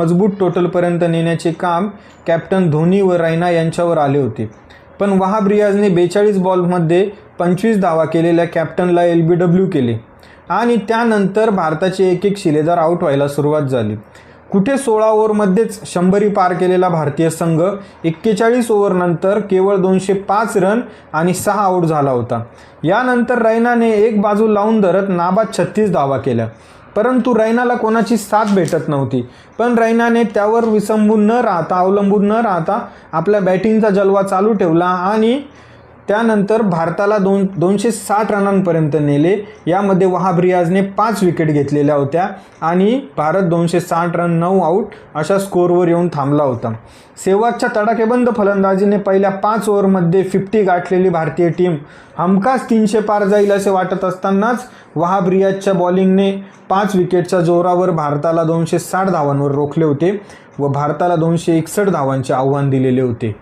मजबूत टोटलपर्यंत नेण्याचे काम कॅप्टन धोनी व रैना यांच्यावर आले होते. पण वहाब रियाजने 42 बॉलमध्ये 25 धावा केलेल्या कॅप्टनला LBW केले आणि त्यानंतर भारताचे एक एक शिलेदार आऊट व्हायला सुरुवात झाली. कुठे 16 ओव्हरमध्येच 100 पार केलेला भारतीय संघ 41 ओव्हरनंतर केवळ 205 रन आणि 6 आऊट झाला होता. यानंतर रैनाने एक बाजू लावून धरत नाबाद 36 धावा केल्या, परंतु रैनाला कोणाची साथ भेटत नव्हती. पण रैनाने त्यावर अवलंबून न राहता आपल्या बॅटिंगचा जलवा चालू ठेवला आणि त्यानंतर भारताला 260 रनांपर्यंत नेले. यामध्ये वहाब रियाजने 5 विकेट घेतलेल्या होत्या आणि भारत 260 रन 9 आऊट अशा स्कोअरवर येऊन थांबला होता. सेहवागच्या तडाखेबंद फलंदाजीने पहिल्या 5 ओव्हरमध्ये 50 गाठलेली भारतीय टीम हमखास 300 पार जाईल असे वाटत असतानाच वहाब रियाजच्या बॉलिंगने 5 विकेटच्या जोरावर भारताला 260 धावांवर रोखले होते व भारताला 261 धावांचे आव्हान दिलेले होते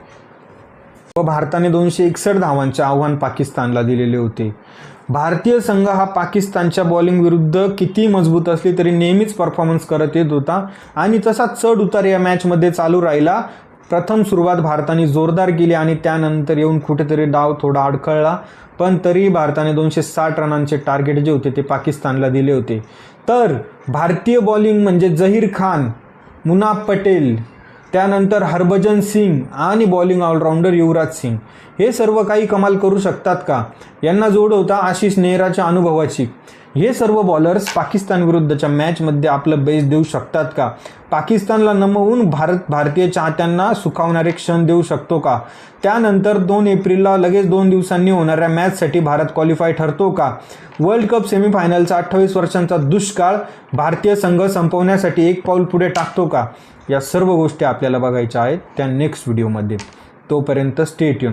व भारताने 261 धावांचे आव्हान पाकिस्तानला दिलेले होते. भारतीय संघ हा पाकिस्तानच्या बॉलिंग विरुद्ध किती मजबूत असली तरी नेहमीच परफॉर्मन्स करत येत होता आणि तसा चढ उतार या मॅचमध्ये चालू राहिला. प्रथम सुरुवात भारताने जोरदार केली आणि त्यानंतर येऊन कुठेतरी डाव थोडा अडखळला, पण तरी भारताने 260 रनांचे टार्गेट जे होते ते पाकिस्तानला दिले होते. तर भारतीय बॉलिंग म्हणजे जहीर खान, मुनाफ पटेल, त्यानंतर हरभजन सिंग आणि बॉलिंग ऑलराऊंडर युवराज सिंग हे सर्व काही कमाल करू शकतात का? यांना जोड होता आशिष नेहराच्या अनुभवाची. हे सर्व बॉलर्स पाकिस्तान विरुद्धच्या मॅचमध्ये आपलं बेस्ट देऊ शकतात का? पाकिस्तानला नमवून भारतीय चाहत्यांना सुखावणारे क्षण देऊ शकतो का? त्यानंतर 2 एप्रिलला लगेच 2 दिवसांनी होणाऱ्या मॅचसाठी भारत क्वालिफाय ठरतो का? वर्ल्ड कप सेमीफायनलचा 28 वर्षांचा दुष्काळ भारतीय संघ संपवण्यासाठी एक पाऊल पुढे टाकतो का? या सर्व गोष्टी आपल्याला बघायच्या आहेत त्या नेक्स्ट व्हिडिओमध्ये. तोपर्यंत स्टे ट्यून.